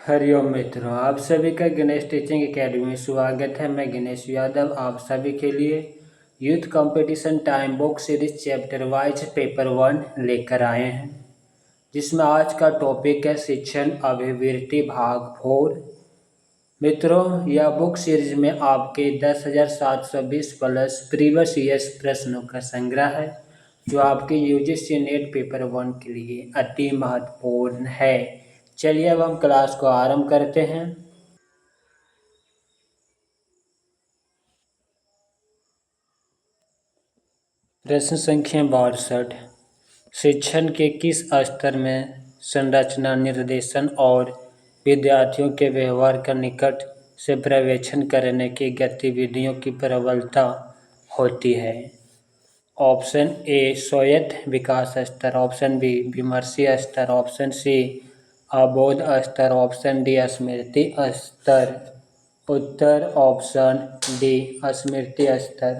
हरिओम मित्रों, आप सभी का गणेश टीचिंग एकेडमी में स्वागत है। मैं गणेश यादव आप सभी के लिए youth competition time book series chapter wise paper 1 लेकर आए हैं, जिसमें आज का टॉपिक है शिक्षण अभिवृत्ति भाग 4। मित्रों, यह बुक सीरीज में आपके 10,720 प्लस प्रीवियस ईयर्स प्रश्नों का संग्रह है, जो आपके यूजीसी नेट पेपर 1 के लिए अति महत्वपूर्ण है। चलिए अब हम क्लास को आरंभ करते हैं। प्रश्न संख्या 62। शिक्षण के किस स्तर में संरचना, निर्देशन और विद्यार्थियों के व्यवहार का निकट से पर्यवेक्षण करने की गतिविधियों की प्रबलता होती है? ऑप्शन ए स्वायत्त विकास स्तर, ऑप्शन बी विमर्शीय स्तर, ऑप्शन सी अबोध स्तर, ऑप्शन डी स्मृति स्तर। उत्तर ऑप्शन डी स्मृति स्तर।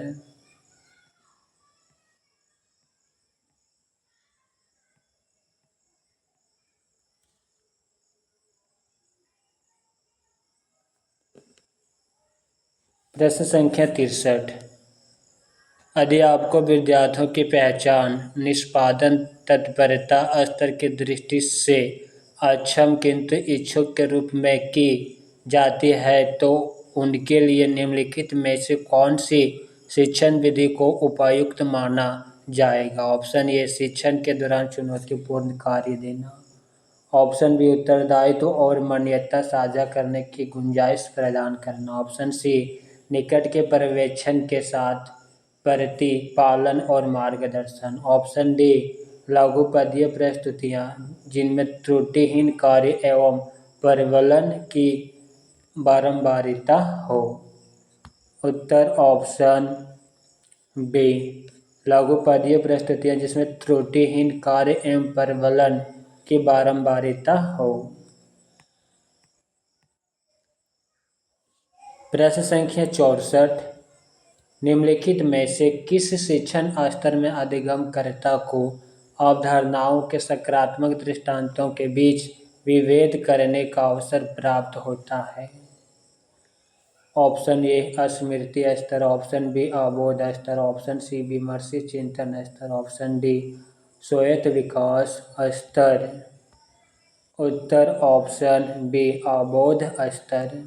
प्रश्न संख्या 63। यदि आपको विद्यार्थियों की पहचान निष्पादन तत्परता स्तर की दृष्टि से अक्षम किंतु इच्छुक के रूप में की जाती है, तो उनके लिए निम्नलिखित में से कौन सी शिक्षण विधि को उपयुक्त माना जाएगा? ऑप्शन ए शिक्षण के दौरान चुनौतीपूर्ण कार्य देना, ऑप्शन बी उत्तरदायित्व और मान्यता साझा करने की गुंजाइश प्रदान करना, ऑप्शन सी निकट के पर्यवेक्षण के साथ प्रतिपालन और मार्गदर्शन, ऑप्शन डी लघुपदीय प्रस्तुतियाँ जिनमें त्रुटिहीन कार्य एवं प्रबलन की बारंबारिता हो। उत्तर ऑप्शन बी लघुपदीय प्रस्तुतियाँ जिसमें त्रुटिहीन कार्य एवं प्रबलन की बारंबारिता हो। प्रश्न संख्या 64। निम्नलिखित में से किस शिक्षण स्तर में अधिगमकर्ता को अवधारणाओं के सकारात्मक दृष्टांतों के बीच विभेद करने का अवसर प्राप्त होता है? ऑप्शन ए स्मृति स्तर, ऑप्शन बी अबोध स्तर, ऑप्शन सी विमर्शी चिंतन स्तर, ऑप्शन डी स्वायत्त विकास स्तर। उत्तर ऑप्शन बी अबोध स्तर।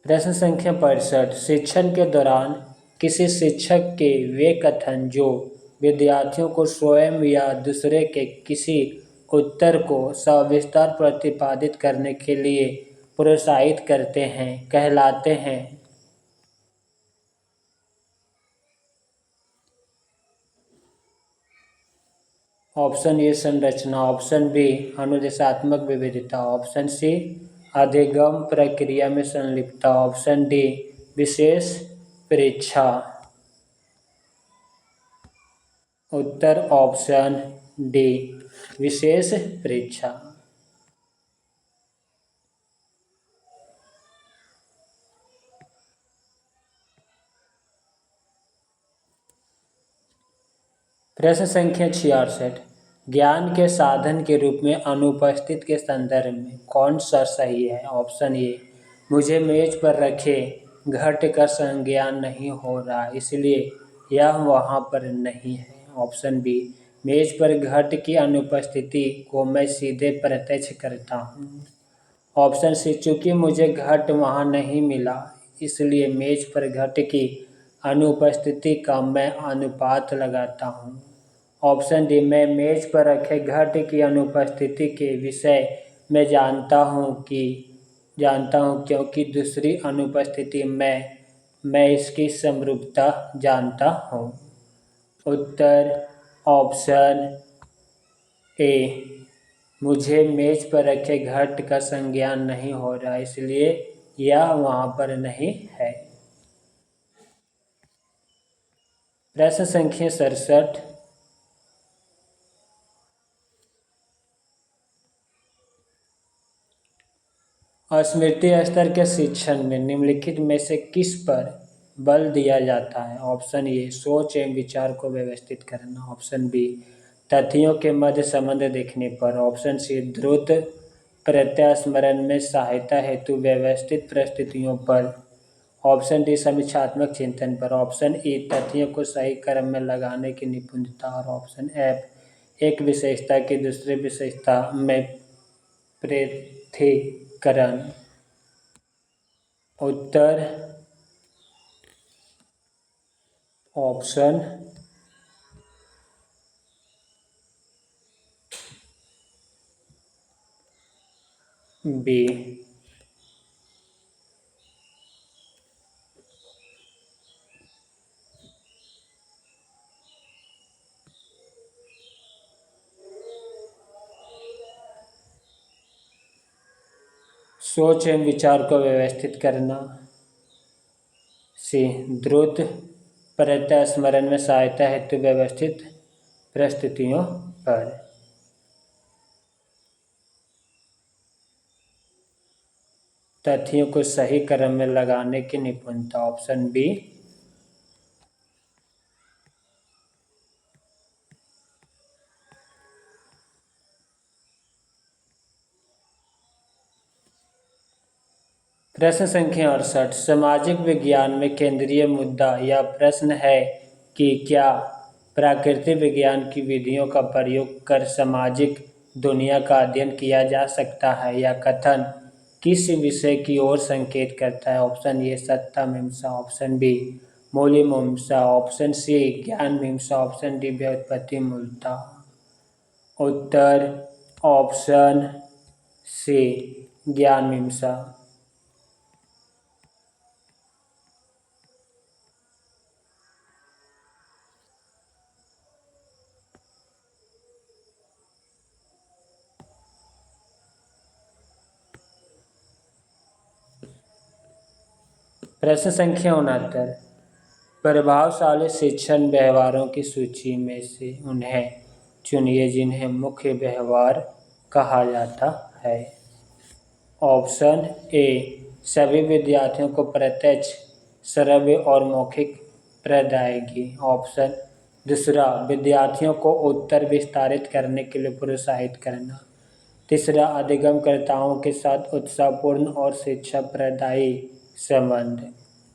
प्रश्न संख्या 65। शिक्षण के दौरान किसी शिक्षक के वे कथन जो विद्यार्थियों को स्वयं या दूसरे के किसी उत्तर को सविस्तार प्रतिपादित करने के लिए प्रोत्साहित करते हैं कहलाते हैं? ऑप्शन ए संरचना, ऑप्शन बी अनुदेशात्मक विविधता, ऑप्शन सी अधिगम प्रक्रिया में संलिप्तता, ऑप्शन डी विशेष परीक्षा। उत्तर ऑप्शन डी विशेष परीक्षा। प्रश्न संख्या 66। ज्ञान के साधन के रूप में अनुपस्थित के संदर्भ में कौन सा सही है? ऑप्शन ए मुझे मेज पर रखे घट का संज्ञान नहीं हो रहा इसलिए यह वहाँ पर नहीं है, ऑप्शन बी मेज पर घट की अनुपस्थिति को मैं सीधे प्रत्यक्ष करता हूँ, ऑप्शन सी चूंकि मुझे घट वहाँ नहीं मिला इसलिए मेज पर घट की अनुपस्थिति का मैं अनुपात लगाता हूँ, ऑप्शन डी मैं मेज पर रखे घट की अनुपस्थिति के विषय में जानता हूँ क्योंकि दूसरी अनुपस्थिति में मैं इसकी समरूपता जानता हूँ। उत्तर ऑप्शन ए मुझे मेज पर रखे घट का संज्ञान नहीं हो रहा इसलिए यह वहाँ पर नहीं है। प्रश्न संख्या 67। स्मृति स्तर के शिक्षण में निम्नलिखित में से किस पर बल दिया जाता है। ऑप्शन ए सोच एवं विचार को व्यवस्थित करना। ऑप्शन बी तथ्यों के मध्य संबंध देखने पर। ऑप्शन सी द्रुत प्रत्यास्मरण में सहायता हेतु व्यवस्थित परिस्थितियों पर। ऑप्शन डी समीक्षात्मक चिंतन पर। ऑप्शन ई तथ्यों को सही क्रम में लगाने की निपुणता। और ऑप्शन एफ एक विशेषता की दूसरी विशेषता में पृथक्करण। उत्तर ऑप्शन बी। सोच एवं विचार को व्यवस्थित करना। सी द्रुत प्रत्यास्मरण में सहायता हेतु व्यवस्थित परिस्थितियों पर। तथ्यों को सही क्रम में लगाने की निपुणता। Option B. प्रश्न संख्या 68 सामाजिक विज्ञान में केंद्रीय मुद्दा या प्रश्न है कि क्या प्राकृतिक विज्ञान की विधियों का प्रयोग कर सामाजिक दुनिया का अध्ययन किया जा सकता है। यह कथन किस विषय की ओर संकेत करता है। ऑप्शन ए सत्ता मीमांसा। ऑप्शन बी मूल्य मीमांसा। ऑप्शन सी ज्ञान मीमांसा। ऑप्शन डी व्युत्पत्ति मूलता। उत्तर ऑप्शन सी ज्ञान मीमांसा। प्रश्न संख्या 69 प्रभावशाली शिक्षण व्यवहारों की सूची में से उन्हें चुनिए जिन्हें मुख्य व्यवहार कहा जाता है। ऑप्शन ए सभी विद्यार्थियों को प्रत्यक्ष श्रव्य और मौखिक प्रदायगी। ऑप्शन दूसरा विद्यार्थियों को उत्तर विस्तारित करने के लिए प्रोत्साहित करना। तीसरा अधिगमकर्ताओं के साथ उत्साहपूर्ण और शिक्षा प्रदायी संबंध।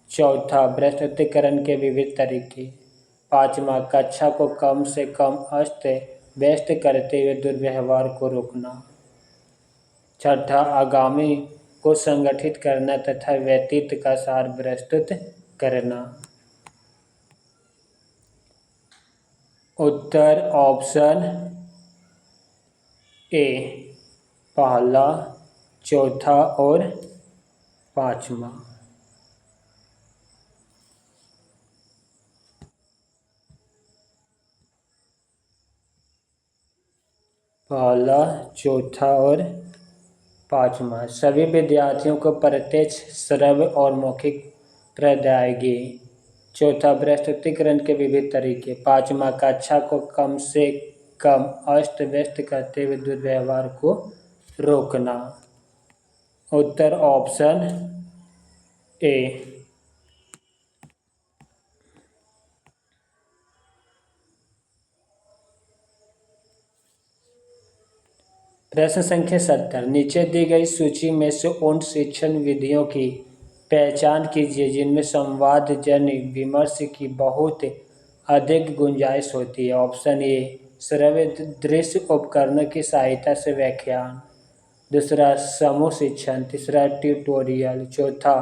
चौथा प्रस्तुतिकरण के विविध तरीके। पाँचवा कक्षा को कम से कम अस्त व्यस्त करते हुए दुर्व्यवहार को रोकना। छठा आगामी को संगठित करना तथा व्यतीत का सार प्रस्तुत करना। उत्तर ऑप्शन ए पहला चौथा और पाँचवा। पहला चौथा और पाँचवा सभी विद्यार्थियों को प्रत्यक्ष श्रव्य और मौखिक प्रदायगी। चौथा प्रस्तुतिकरण के विविध तरीके। पाँचवा कक्षा को कम से कम अस्त व्यस्त करते हुए दुर्व्यवहार को रोकना। उत्तर ऑप्शन ए। प्रश्न संख्या 70 नीचे दी गई सूची में से उन शिक्षण विधियों की पहचान कीजिए जिनमें संवादजन्य विमर्श की बहुत अधिक गुंजाइश होती है। ऑप्शन ए श्रव्य दृश्य उपकरणों की सहायता से व्याख्यान। दूसरा समूह शिक्षण। तीसरा ट्यूटोरियल। चौथा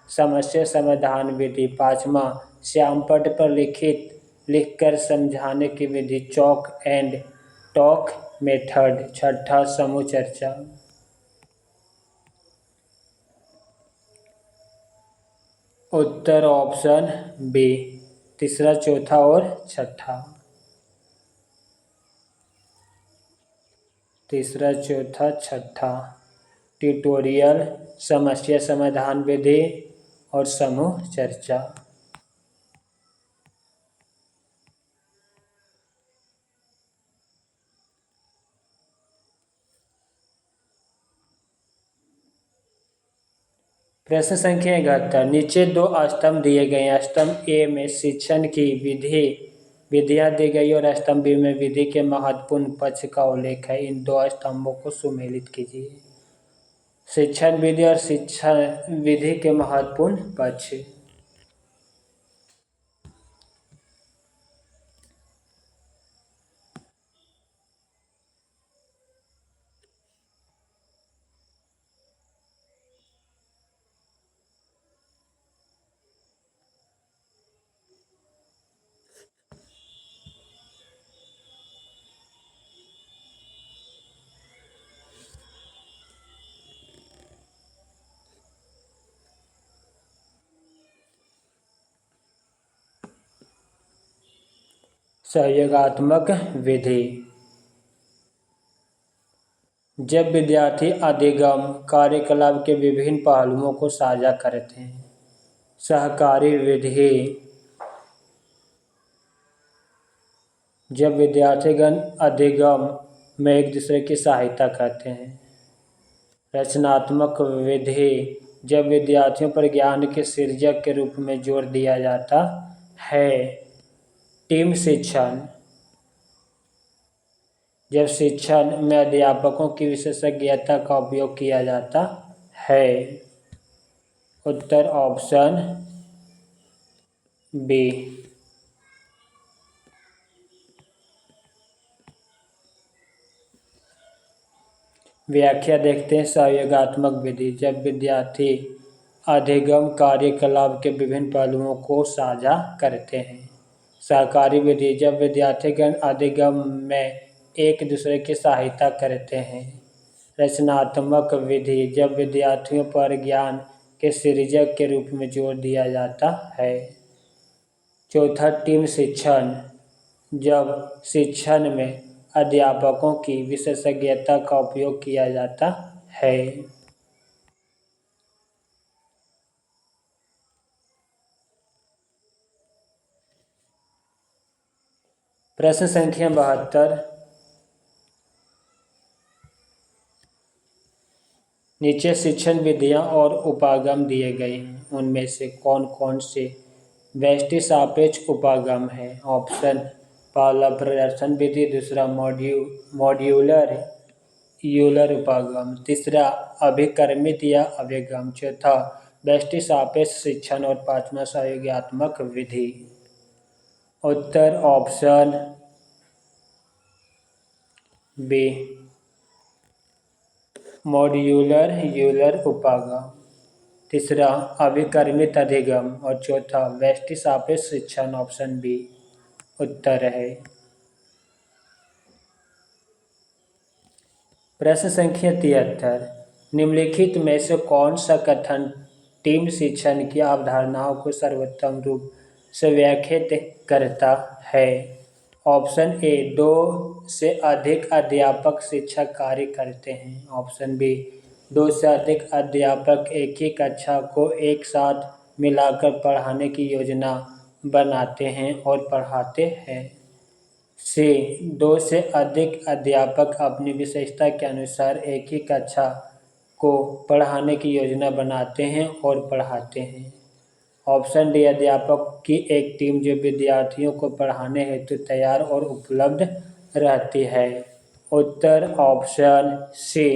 समस्या समाधान विधि। पाँचवा श्यामपट्ट पर लिखकर समझाने की विधि चॉक एंड टॉक मेथड। छठा समूह चर्चा। उत्तर ऑप्शन बी तीसरा चौथा और छठा। तीसरा चौथा छठा ट्यूटोरियल समस्या समाधान विधि और समूह चर्चा। प्रश्न संख्या 71। नीचे दो स्तंभ दिए गए हैं। स्तंभ ए में शिक्षण की विधियां दी गई और स्तंभ बी में विधि के महत्वपूर्ण पक्ष का उल्लेख है। इन दो स्तंभों को सुमेलित कीजिए। शिक्षण विधि और शिक्षा विधि के महत्वपूर्ण पक्ष। सहयोगात्मक विधि। जब विद्यार्थी अधिगम कार्यकलाप के विभिन्न पहलुओं को साझा करते हैं। सहकारी विधि। जब विद्यार्थीगण अधिगम में एक दूसरे की सहायता करते हैं। रचनात्मक विधि। जब विद्यार्थियों पर ज्ञान के सृजक के रूप में जोर दिया जाता है। टीम शिक्षण। जब शिक्षण में अध्यापकों की विशेषज्ञता का उपयोग किया जाता है। उत्तर ऑप्शन बी। व्याख्या देखते हैं। सहयोगात्मक विधि। जब विद्यार्थी अधिगम कार्यकलाप के विभिन्न पहलुओं को साझा करते हैं। सहकारी विधि। जब विद्यार्थीगण अधिगम में एक दूसरे की सहायता करते हैं। रचनात्मक विधि। जब विद्यार्थियों पर ज्ञान के सृजक के रूप में जोर दिया जाता है। चौथा टीम शिक्षण। जब शिक्षण में अध्यापकों की विशेषज्ञता का उपयोग किया जाता है। प्रश्न संख्या 72। नीचे शिक्षण विधियां और उपागम दिए गए हैं। उनमें से कौन कौन से व्यष्टि सापेक्ष उपागम है। ऑप्शन पहला प्रदर्शन विधि। दूसरा मॉड्यूलर उपागम। तीसरा अभिकर्मित या अभिगम। चौथा व्यष्टि सापेक्ष शिक्षण और पांचवा सहयोगात्मक विधि। उत्तर ऑप्शन बी मॉड्यूलर उपागम। तीसरा अभिकर्मित अधिगम और चौथा व्यष्टि सापेक्ष शिक्षण। ऑप्शन बी उत्तर है। प्रश्न संख्या 73। निम्नलिखित में से कौन सा कथन टीम शिक्षण की अवधारणाओं को सर्वोत्तम रूप से व्याख्यात करता है। ऑप्शन ए 2 से अधिक अध्यापक शिक्षक कार्य करते हैं। ऑप्शन बी 2 से अधिक अध्यापक एक ही कक्षा को एक साथ मिलाकर पढ़ाने की योजना बनाते हैं और पढ़ाते हैं। सी 2 से अधिक अध्यापक अपनी विशेषता के अनुसार एक ही कक्षा को पढ़ाने की योजना बनाते हैं और पढ़ाते हैं। ऑप्शन डी अध्यापक की एक टीम जो विद्यार्थियों को पढ़ाने हेतु तैयार और उपलब्ध रहती है। उत्तर ऑप्शन सी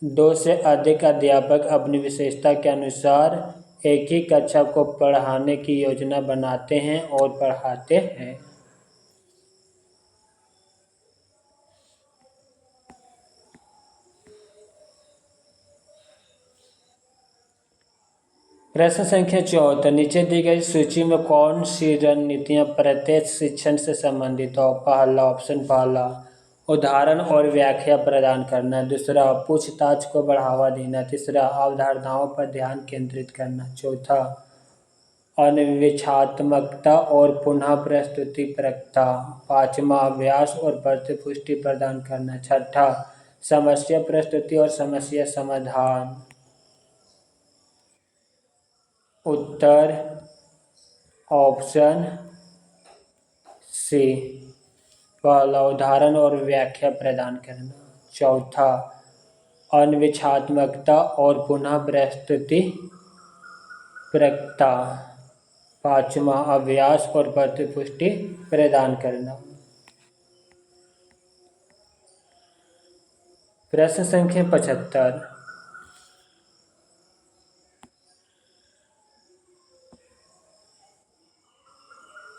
2 से अधिक अध्यापक अपनी विशेषता के अनुसार एक ही कक्षा को पढ़ाने की योजना बनाते हैं और पढ़ाते हैं। प्रश्न संख्या 74। नीचे दी गई सूची में कौन सी रणनीतियां प्रत्यक्ष शिक्षण से संबंधित हो। पहला ऑप्शन पहला उदाहरण और व्याख्या प्रदान करना। दूसरा पूछताछ को बढ़ावा देना। तीसरा अवधारणाओं पर ध्यान केंद्रित करना। चौथा अन्वेषात्मकता और पुनः प्रस्तुतिपरकता। पांचवा अभ्यास और प्रतिपुष्टि प्रदान करना। छठा समस्या प्रस्तुति और समस्या समाधान। उत्तर ऑप्शन सी पहला उदाहरण और व्याख्या प्रदान करना। चौथा अन्वेषणात्मकता और पुनः प्रस्तुति प्रक्ता। पाँचवा, अभ्यास और प्रतिपुष्टि प्रदान करना। प्रश्न संख्या 75।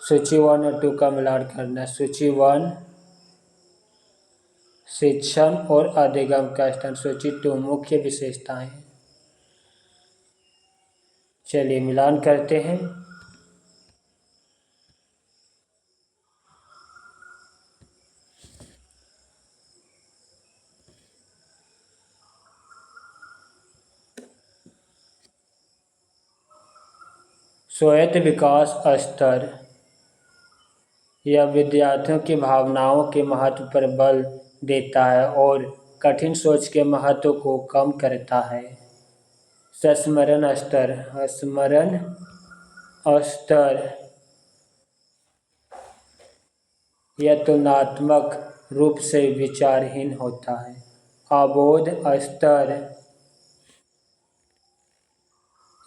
सूची 1 और 2 का मिलान करना। सूची 1 शिक्षण और अधिगम का स्थान। सूची 2 मुख्य विशेषताएं। चलिए मिलान करते हैं। स्वायत्त विकास स्तर यह विद्यार्थियों की भावनाओं के महत्व पर बल देता है और कठिन सोच के महत्व को कम करता है। स्मरण स्तर यह तुलनात्मक रूप से विचारहीन होता है। अबोध स्तर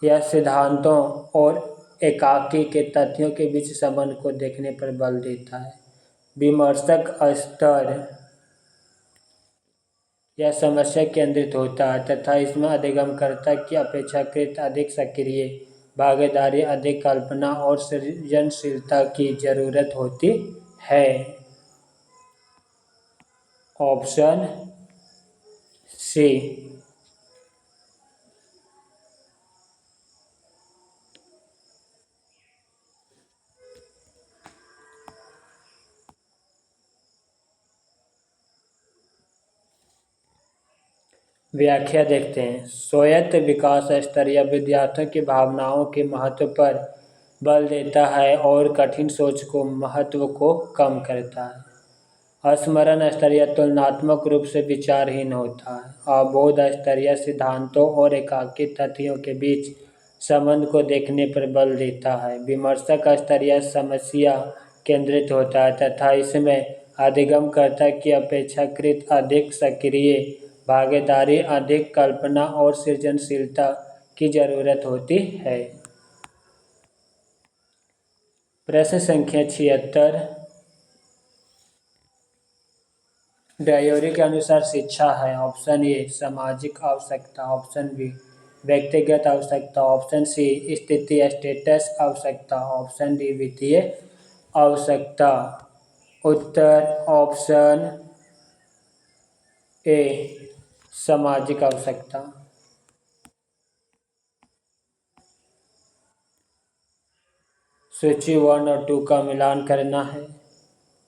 यह सिद्धांतों और एकाकी के तथ्यों के बीच संबंध को देखने पर बल देता है। विमर्शक स्तर यह समस्या केंद्रित होता है तथा इसमें अधिगमकर्ता की अपेक्षाकृत अधिक सक्रिय भागीदारी, अधिक कल्पना और सृजनशीलता की जरूरत होती है। Option C. व्याख्या देखते हैं। स्वायत्त विकास स्तर या विद्यार्थियों की भावनाओं के महत्व पर बल देता है और कठिन सोच को महत्व को कम करता है। स्मरण स्तरीय तुलनात्मक रूप से विचारहीन होता है। अबोध स्तरीय सिद्धांतों और एकाकी तथ्यों के बीच संबंध को देखने पर बल देता है। विमर्शक स्तरीय समस्या केंद्रित होता है तथा इसमें अधिगमकर्ता की अपेक्षाकृत अधिक सक्रिय भागीदारी, अधिक कल्पना और सृजनशीलता की जरूरत होती है। प्रश्न संख्या 76। डायोरी के अनुसार शिक्षा है। ऑप्शन ए सामाजिक आवश्यकता, ऑप्शन बी व्यक्तिगत आवश्यकता, ऑप्शन सी स्थिति स्टेटस आवश्यकता, ऑप्शन डी वित्तीय आवश्यकता। उत्तर ऑप्शन ए सामाजिक आवश्यकता। सूची 1 और 2 का मिलान करना है।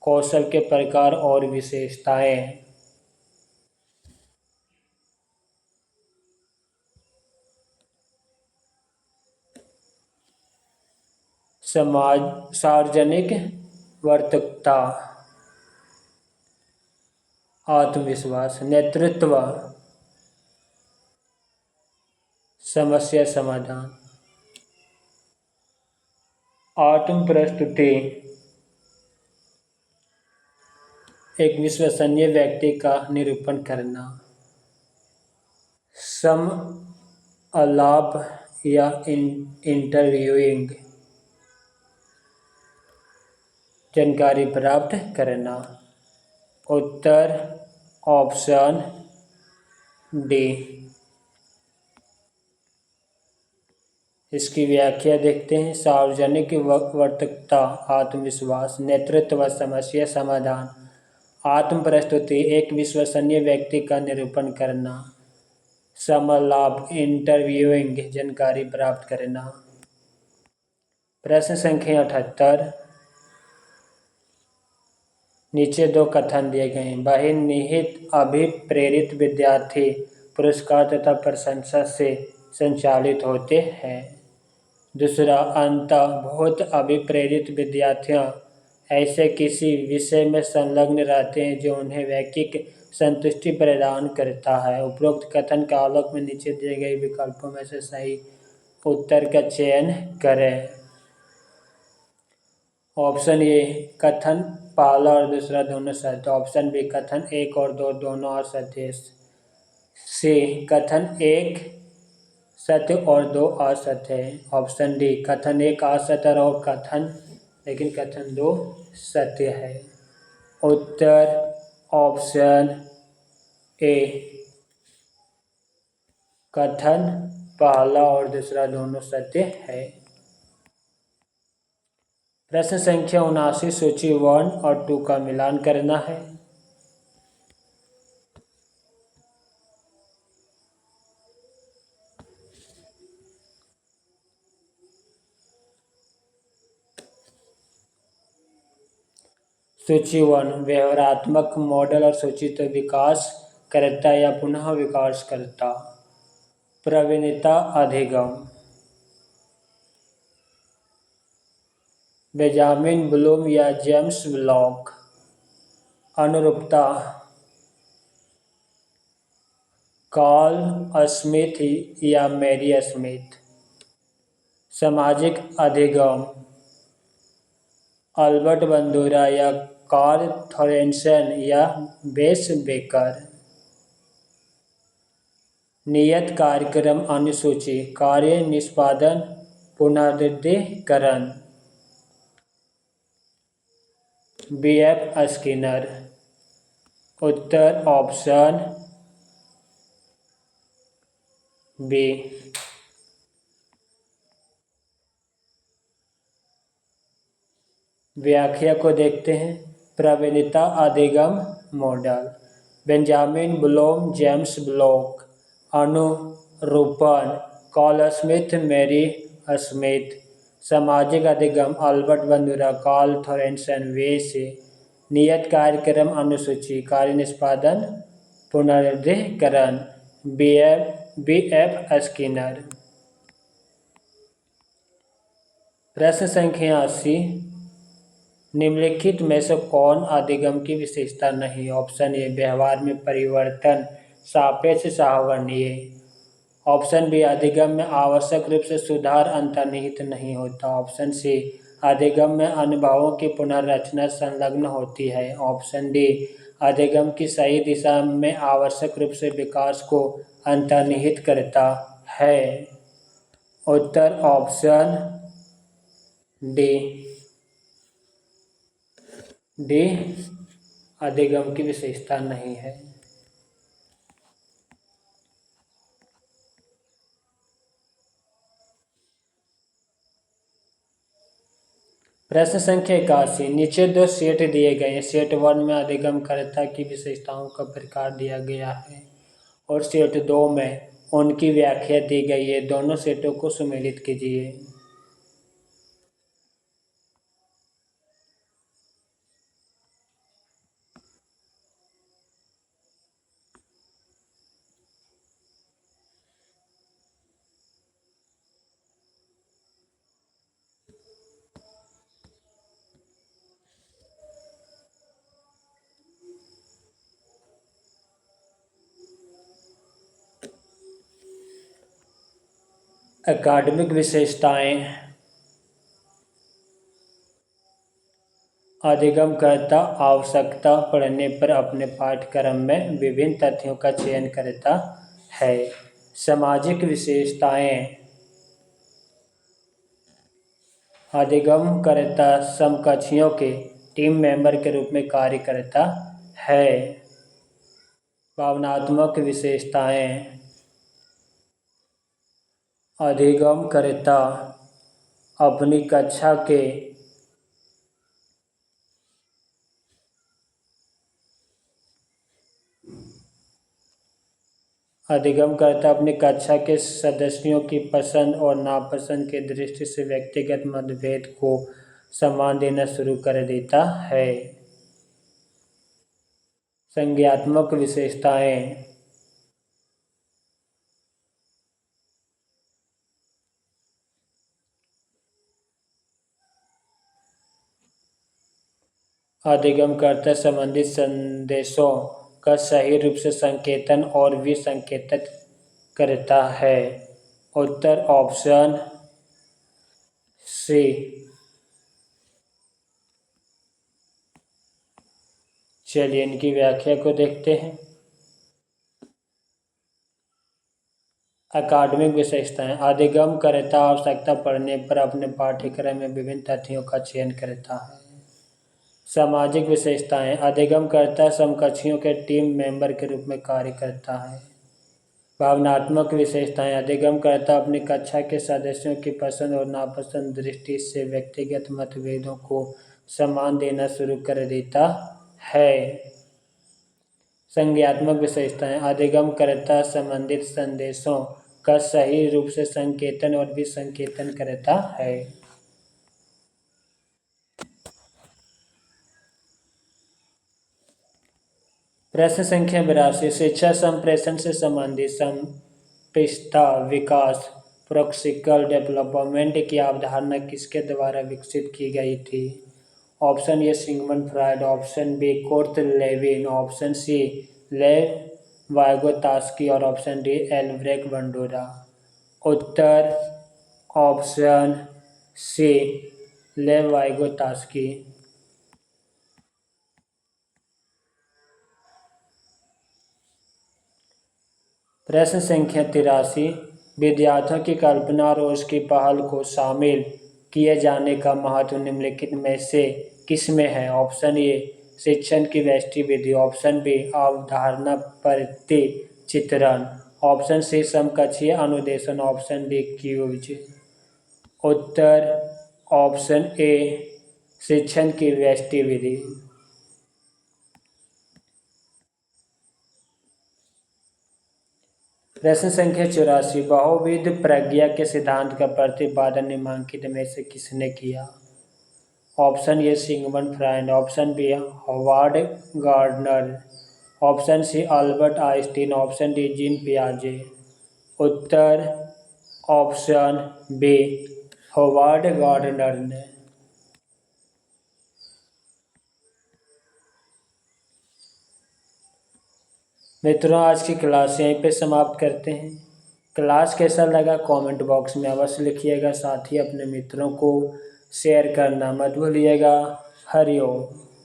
कौशल के प्रकार और विशेषताएं। सार्वजनिक वर्तकता, आत्मविश्वास, नेतृत्व, समस्या समाधान। आत्म प्रस्तुति एक विश्वसनीय व्यक्ति का निरूपण करना। सम अलाप या इंटरव्यूइंग जानकारी प्राप्त करना। उत्तर ऑप्शन डी। इसकी व्याख्या देखते हैं। सार्वजनिक वर्तकता, आत्मविश्वास, नेतृत्व, समस्या समाधान। आत्म प्रस्तुति एक विश्वसनीय व्यक्ति का निरूपण करना। समलाप इंटरव्यूइंग जानकारी प्राप्त करना। प्रश्न संख्या 78। नीचे 2 कथन दिए गए हैं। वही निहित अभिप्रेरित विद्यार्थी पुरस्कार तथा प्रशंसा से संचालित होते हैं। दूसरा, अंतर्बोध अभिप्रेरित विद्यार्थियों ऐसे किसी विषय में संलग्न रहते हैं जो उन्हें वैयक्तिक संतुष्टि प्रदान करता है। उपरोक्त कथन के आलोक में नीचे दिए गए विकल्पों में से सही उत्तर का चयन करें। ऑप्शन ए कथन पहला और दूसरा दोनों सत्य, ऑप्शन बी कथन 1 और 2 दोनों असत्य, सी कथन एक सत्य और दो असत्य है। ऑप्शन डी कथन एक असत्य और कथन दो सत्य है। उत्तर ऑप्शन ए कथन पहला और दूसरा दोनों सत्य है। प्रश्न संख्या 79 सूची 1 और 2 का मिलान करना है। सूची 1 व्यवहारात्मक मॉडल और सूचित विकासकर्ता या पुनः विकासकर्ता। प्रवीणता अधिगम। बेंजामिन ब्लूम या जेम्स ब्लॉक। अनुरूपता कार्ल स्मिथ या मैरी स्मिथ। सामाजिक अधिगम अल्बर्ट बंदूरा या कार्ल थॉरेंसन या बेस बेकर। नियत कार्यक्रम अनुसूची कार्य निष्पादन पुनर्निर्देशकरण। B.F. स्किनर। उत्तर ऑप्शन बी। व्याख्या को देखते हैं। प्रवीणता अधिगम model Benjamin Bloom James block. अनुरूपण कार्ल स्मिथ मैरी स्मिथ। सामाजिक अधिगम अल्बर्ट बंदूरा कार्ल थॉरेंसन वेस। नियत कार्यक्रम अनुसूची कार्य निष्पादन पुनर्निर्देशकरण B.F. स्किनर। प्रश्न संख्या 80 निम्नलिखित में से कौन अधिगम की विशेषता नहीं। ऑप्शन ए व्यवहार में परिवर्तन सापेक्ष सहावर्णीय। ऑप्शन बी अधिगम में आवश्यक रूप से सुधार अंतर्निहित नहीं होता। ऑप्शन सी अधिगम में अनुभवों की पुनर्रचना संलग्न होती है। ऑप्शन डी अधिगम की सही दिशा में आवश्यक रूप से विकास को अंतर्निहित करता है। उत्तर ऑप्शन डी अधिगम की विशेषता नहीं है। प्रश्न संख्या 81 नीचे दो सेट दिए गए हैं। सेट 1 में अधिगमकर्ता की विशेषताओं का प्रकार दिया गया है और सेट 2 में उनकी व्याख्या दी गई है। दोनों सेटों को सम्मिलित कीजिए। एकाडमिक विशेषताएं अधिगमकर्ता आवश्यकता पड़ने पर अपने पाठ्यक्रम में विभिन्न तथ्यों का चयन करता है। सामाजिक विशेषताएं अधिगमकर्ता समकक्षियों के टीम मेंबर के रूप में कार्य करता है। भावनात्मक विशेषताएं अधिगमकर्ता अपनी कक्षा के सदस्यों की पसंद और नापसंद की दृष्टि से व्यक्तिगत मतभेद को सम्मान देना शुरू कर देता है। संज्ञानात्मक विशेषताएं अधिगमकर्ता संबंधित संदेशों का सही रूप से संकेतन और विसंकेतित करता है। उत्तर ऑप्शन सी। चलिए इनकी व्याख्या को देखते हैं। अकादमिक विशेषताएं अधिगमकर्ता आवश्यकता पड़ने पर अपने पाठ्यक्रम में विभिन्न तथ्यों का चयन करता है। सामाजिक विशेषताएं अधिगमकर्ता समकक्षियों के टीम मेंबर के रूप में कार्य करता है। भावनात्मक विशेषताएं अधिगमकर्ता अपनी कक्षा के सदस्यों की पसंद और नापसंद दृष्टि से व्यक्तिगत मतभेदों को सम्मान देना शुरू कर देता है। संज्ञात्मक विशेषताएं अधिगमकर्ता संबंधित संदेशों का सही रूप से संकेतन और विसंकेतन करता है। प्रश्न संख्या 82 शिक्षा संप्रेषण से संबंधित संप्रेषणता विकास प्रोक्सिकल डेवलपमेंट की अवधारणा किसके द्वारा विकसित की गई थी? Option A Sigmund Freud, option B Kurt Lewin, option C Lev Vygotsky और ऑप्शन डी एल्ब्रेक्ट बंडूरा। उत्तर ऑप्शन सी लेव वाइगोत्स्की। प्रश्न संख्या 83 विद्यार्थियों की कल्पना और उसकी पहल को शामिल किए जाने का महत्व निम्नलिखित में से किसमें है? ऑप्शन ए शिक्षण की व्यष्टि विधि, ऑप्शन बी अवधारणा प्रतिचित्रण, ऑप्शन सी समकक्षीय अनुदेशन, ऑप्शन डी क्यूज। उत्तर ऑप्शन ए शिक्षण की व्यष्टि विधि। प्रश्न संख्या 84 बहुविध प्रज्ञा के सिद्धांत का प्रतिपादन निम्नलिखित में से किसने किया? Option A Sigmund Freud, option B Howard Gardner, option C Albert Einstein, option D Jean पियाजे। उत्तर ऑप्शन बी हॉवर्ड गार्डनर ने। मित्रों आज की क्लास यहीं पे समाप्त करते हैं। क्लास कैसा लगा कमेंट बॉक्स में अवश्य लिखिएगा, साथ ही अपने मित्रों को शेयर करना मत भूलिएगा। हरि ओम।